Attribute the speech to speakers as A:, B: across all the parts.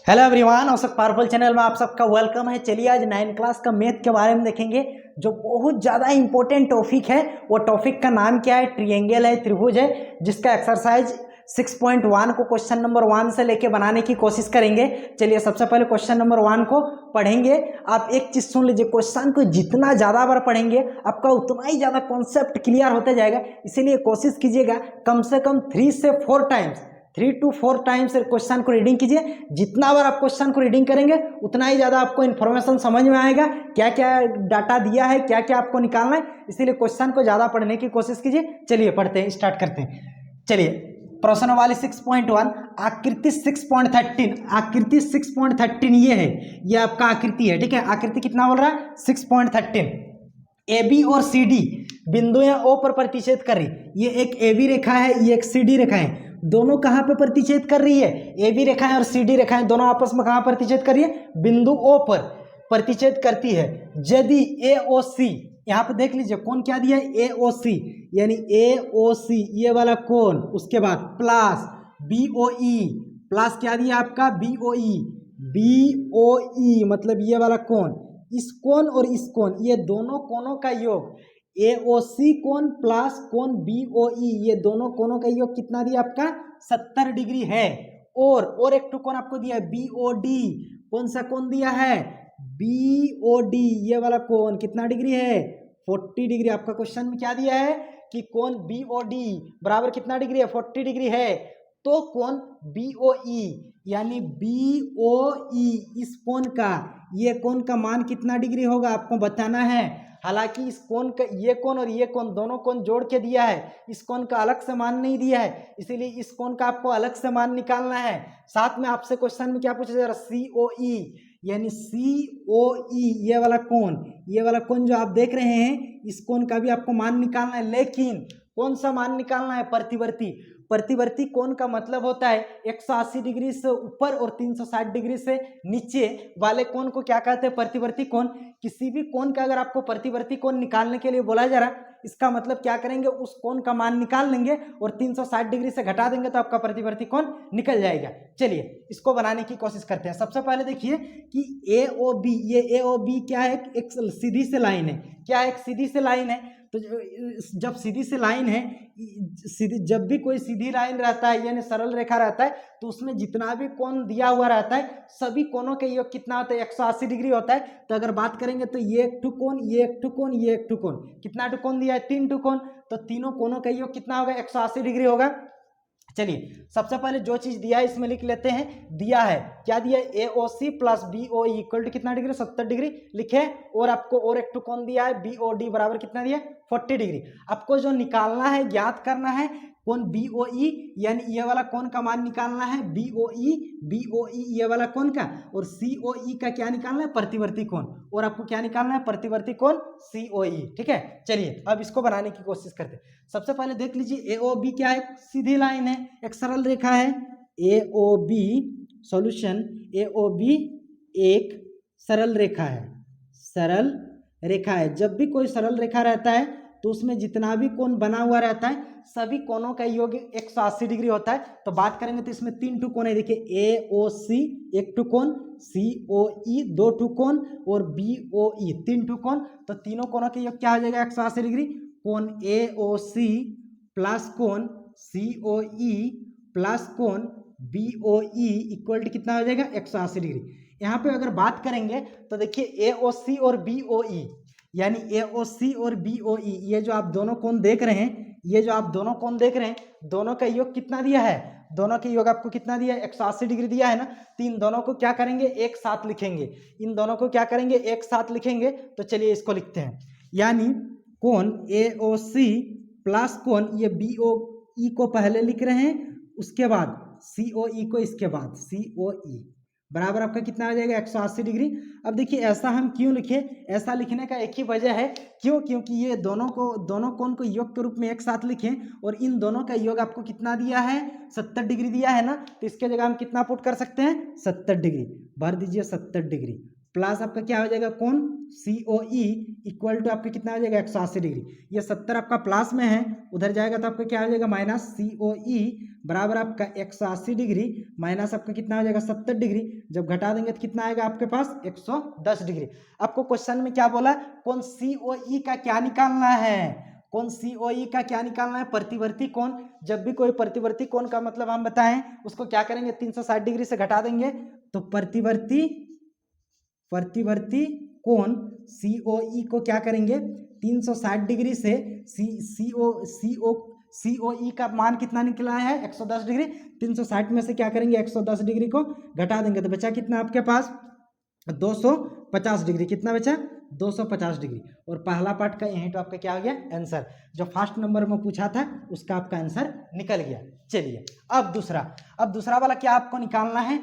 A: Hello everyone, औसत powerful channel में आप सबका वेलकम है। चलिए आज 9th क्लास का मैथ के बारे में देखेंगे, जो बहुत ज़्यादा इंपॉर्टेंट टॉपिक है। वो टॉपिक का नाम क्या है? ट्रिएंगल है, त्रिभुज है, जिसका एक्सरसाइज 6.1 को क्वेश्चन नंबर 1 से लेके बनाने की कोशिश करेंगे। चलिए सबसे पहले क्वेश्चन नंबर 1 को पढ़ेंगे। आप एक चीज़ सुन लीजिए, क्वेश्चन को जितना ज़्यादा बार पढ़ेंगे आपका उतना ही ज़्यादा कॉन्सेप्ट क्लियर होता जाएगा। इसीलिए कोशिश कीजिएगा कम से कम 3 से 4 टाइम्स 3 to 4 टाइम्स क्वेश्चन को रीडिंग कीजिए। जितना बार आप क्वेश्चन को रीडिंग करेंगे उतना ही ज़्यादा आपको इन्फॉर्मेशन समझ में आएगा, क्या क्या डाटा दिया है, क्या क्या आपको निकालना है। इसीलिए क्वेश्चन को ज़्यादा पढ़ने की कोशिश कीजिए। चलिए पढ़ते हैं, स्टार्ट करते हैं। चलिए प्रश्न वाली 6.1 आकृति 6.13। आकृति 6.13 ये है, ये आपका आकृति है, ठीक है। आकृति कितना बोल रहा है? 6.13। ए बी और सी डी बिंदुएं ओ पर प्रतिच्छेद कर रही। ये एक ए बी रेखा है, ये एक सी डी रेखा है। दोनों कहाँ पे प्रतिच्छेद कर रही है? ए बी रेखा है और सी डी रेखा है, दोनों आपस में कहाँ प्रतिच्छेद कर रही है? बिंदु ओ पर प्रतिच्छेद करती है। यदि ए ओ सी, यहाँ पे देख लीजिए कौन क्या दिया है? ए ओ सी, यानी ए ओ सी ये वाला कोण, उसके बाद plus B O E, plus क्या दिया आपका? बी ओ ई। बी ओ ई मतलब ये वाला कोण, इस कोण और इस कोण, ये दोनों कोणों का योग ए ओ सी कोण प्लस कोण बी ओ ई, ये दोनों कोणों का योग कितना दिया आपका? 70 डिग्री है। और एक तो कोण आपको दिया है बी ओ डी। कौन सा कोण दिया है? बी ओ डी, ये वाला कोण कितना डिग्री है? 40 डिग्री। आपका क्वेश्चन में क्या दिया है कि कोण बी ओ डी बराबर कितना डिग्री है? 40 डिग्री है। तो कोण बी ओ ई यानी बी ओ ई, इस कोण का, ये कोण का मान कितना डिग्री होगा आपको बताना है। हालांकि इस कोण का, ये कोण और ये कोण दोनों कोण जोड़ के दिया है, इस कोण का अलग से मान नहीं दिया है, इसीलिए इस कोण का आपको अलग से मान निकालना है। साथ में आपसे क्वेश्चन में क्या पूछा जा रहा है? सी ओ ई, यानी सी ओ ई ये वाला कोण, ये वाला कोण जो आप देख रहे हैं, इस कोण का भी आपको मान निकालना है। लेकिन कौन सा मान निकालना है? प्रतिवर्ती। प्रतिवर्ती कोण का मतलब होता है 180 डिग्री से ऊपर और 360 डिग्री से नीचे वाले कोण को क्या कहते हैं? प्रतिवर्ती कोण। किसी भी कोण का अगर आपको प्रतिवर्ती कोण निकालने के लिए बोला जा रहा है, इसका मतलब क्या करेंगे? उस कोण का मान निकाल लेंगे और 360 डिग्री से घटा देंगे तो आपका प्रतिवर्ती कोण निकल जाएगा। चलिए इसको बनाने की कोशिश करते हैं। सबसे पहले देखिए कि ए ओ बी, ये ए ओ बी क्या है? एक सीधी से लाइन है। क्या है? एक सीधी से लाइन है। तो जब सीधी सी लाइन है, सीधी, जब भी कोई सीधी लाइन रहता है यानी सरल रेखा रहता है, तो उसमें जितना भी कोण दिया हुआ रहता है सभी कोणों के योग कितना होता है? 180 डिग्री होता है। तो अगर बात करेंगे तो ये एक टू कोण, ये एक टू कोण, ये एक टू कोण, कितना टू कोण दिया है? 3 टू कोण। तो तीनों कोणों का योग कितना होगा? 180 डिग्री होगा। चलिए सबसे पहले जो चीज दिया है इसमें लिख लेते हैं। दिया है, क्या दिया है? A O C plus B O E equal to कितना डिग्री? 70 डिग्री लिखे। और आपको और एक टू कोण दिया है बी ओ डी बराबर कितना दिया? 40 डिग्री। आपको जो निकालना है, ज्ञात करना है कोण बी ओ ई, यानी ये वाला कोण का मान निकालना है बी ओ ई ये वाला कोण का, और सी ओ ई का क्या निकालना है? प्रतिवर्ती कोण। और आपको क्या निकालना है? प्रतिवर्ती कोण सी ओ ई, ठीक है। चलिए अब इसको बनाने की कोशिश करते हैं। सबसे पहले देख लीजिए ए ओ बी क्या है? सीधी लाइन है, एक सरल रेखा है। A O B solution, A O B एक सरल रेखा है। सरल रेखा है, जब भी कोई सरल रेखा रहता है तो उसमें जितना भी कोण बना हुआ रहता है सभी कोणों का योग 180 डिग्री होता है। तो बात करेंगे तो इसमें 3 टू कोण है। देखिए ए ओ सी एक टू कोण, सी ओ ई 2 टू कोण और बी ओ ई 3 टू कोण। तो तीनों कोणों के योग क्या हो जाएगा? 180 डिग्री। कोण ए ओ सी प्लस कोण सी ओ ई प्लस कोण B O E equal to कितना हो जाएगा? 180 डिग्री। यहाँ पे अगर बात करेंगे तो देखिए ए ओ सी और बी ओ ई, यानी ए ओ सी और बी ओ ई, ये जो आप दोनों कोण देख रहे हैं, ये जो आप दोनों कोण देख रहे हैं, दोनों का योग कितना दिया है? दोनों के योग आपको कितना दिया है? 180 डिग्री दिया है ना। तो इन दोनों को क्या करेंगे? एक साथ लिखेंगे। इन दोनों को क्या करेंगे? एक साथ लिखेंगे। तो चलिए इसको लिखते हैं, यानी कोण ए ओ सी प्लस कोण, ये बी ओ ई को पहले लिख रहे हैं, उसके बाद सी ओ ई को इसके बाद, सी ओ ई बराबर आपका कितना आ जाएगा? 180 डिग्री। अब देखिए ऐसा हम क्यों लिखे? ऐसा लिखने का एक ही वजह है, क्यों? क्योंकि ये दोनों कोण को योग के रूप में एक साथ लिखें और इन दोनों का योग आपको कितना दिया है? 70 डिग्री दिया है ना। तो इसके जगह हम कितना पुट कर सकते हैं? 70 डिग्री भर दीजिए। 70 डिग्री प्लस आपका क्या हो जाएगा कोण COE इक्वल टू आपका कितना हो जाएगा 180 डिग्री। ये 70 आपका प्लस में है, उधर जाएगा तो आपका क्या हो जाएगा माइनस COE बराबर आपका 180 डिग्री माइनस आपका कितना हो जाएगा 70 डिग्री। जब घटा देंगे तो कितना आएगा आपके पास 110 डिग्री। आपको क्वेश्चन में क्या बोला, कौन COE का क्या निकालना है, कौन COE का क्या निकालना है, प्रतिवर्ती कोण। जब भी कोई प्रतिवर्ती कोण का मतलब हम बताएं उसको क्या करेंगे 360 डिग्री से घटा देंगे, तो प्रतिवर्ती कोण COE को क्या करेंगे 360 डिग्री से COE का मान कितना निकला है 110 डिग्री। 360 में से क्या करेंगे 110 डिग्री को घटा देंगे तो बचा कितना आपके पास 250 डिग्री। कितना बचा 250 डिग्री। और पहला पार्ट का यहीं तो आपका क्या हो गया आंसर, जो फर्स्ट नंबर में पूछा था उसका आपका आंसर निकल गया। चलिए अब दूसरा वाला क्या आपको निकालना है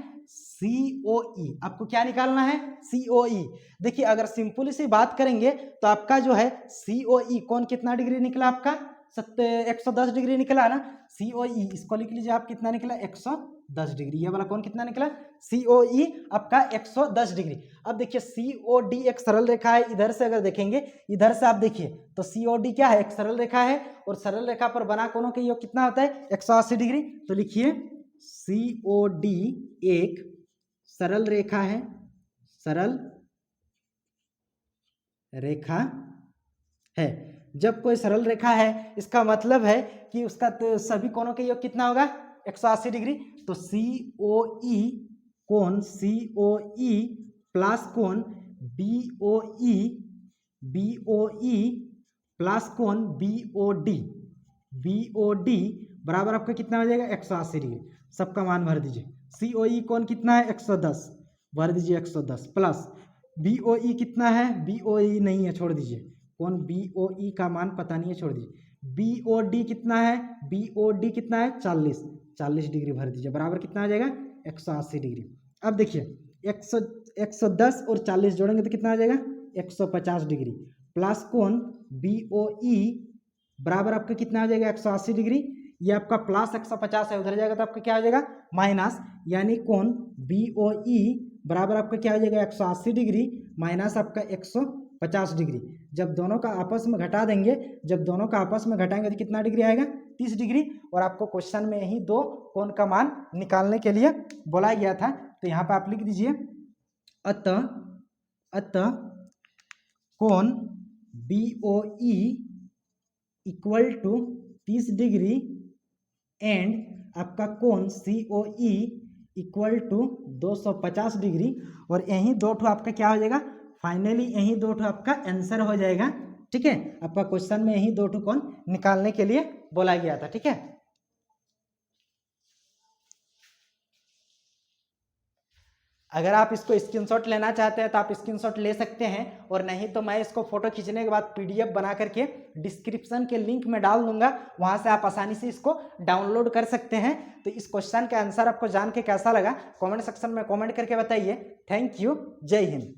A: COE। आपको क्या निकालना है COE। देखिए अगर सिंपली सी बात करेंगे तो आपका जो है COE कौन कितना डिग्री निकला आपका 110 डिग्री निकला ना। COE इसको लिख लीजिए आप कितना निकला 110 डिग्री। ये वाला कौन कितना निकला COE आपका 110 डिग्री। अब देखिए COD एक सरल रेखा है, इधर से अगर देखेंगे इधर से आप देखिए तो COD क्या है एक सरल रेखा है, और सरल रेखा पर बना कोणों के योग कितना होता है 180 डिग्री। तो लिखिए COD एक सरल रेखा है, सरल रेखा है। जब कोई सरल रेखा है इसका मतलब है कि उसका तो सभी कोणों के योग कितना होगा 180 डिग्री। तो COE कोण COE प्लस कोण BOE प्लस कोण BOD बराबर आपका कितना हो जाएगा 180 डिग्री। सबका मान भर दीजिए। COE कोण कितना है 110 भर दीजिए 110 प्लस BOE कितना है BOE नहीं है छोड़ दीजिए, कौन BOE का मान पता नहीं है छोड़ दीजिए। BOD कितना है BOD कितना है 40 डिग्री भर दीजिए बराबर कितना आ जाएगा 180 डिग्री। अब देखिए 110 और 40 जोड़ेंगे तो कितना आ जाएगा 150 डिग्री प्लस कोण BOE बराबर आपका कितना आ जाएगा 180 डिग्री। ये आपका प्लस 150 है, उधर जाएगा तो आपका क्या हो जाएगा माइनस, यानी कोण BOE बराबर आपका क्या हो जाएगा 180 डिग्री माइनस आपका 150 डिग्री। जब दोनों का आपस में घटा देंगे, जब दोनों का आपस में घटाएंगे तो कितना डिग्री आएगा 30 डिग्री। और आपको क्वेश्चन में यही दो कोण का मान निकालने के लिए बोला गया था, तो यहाँ पे आप लिख दीजिए अतः कोण BOE equal to 30 degree and आपका कोण COE इक्वल टू 250 डिग्री। और यही दो ठो आपका क्या हो जाएगा फाइनली, यही दो ठो आपका आंसर हो जाएगा। ठीक है, आपका क्वेश्चन में यही दो ठो कोण निकालने के लिए बोला गया था। ठीक है, अगर आप इसको स्क्रीनशॉट लेना चाहते हैं तो आप स्क्रीनशॉट ले सकते हैं, और नहीं तो मैं इसको फोटो खींचने के बाद PDF बना करके डिस्क्रिप्शन के लिंक में डाल दूंगा, वहां से आप आसानी से इसको डाउनलोड कर सकते हैं। तो इस क्वेश्चन का आंसर आपको जान के कैसा लगा कमेंट सेक्शन में कमेंट करके बताइए। थैंक यू, जय हिंद।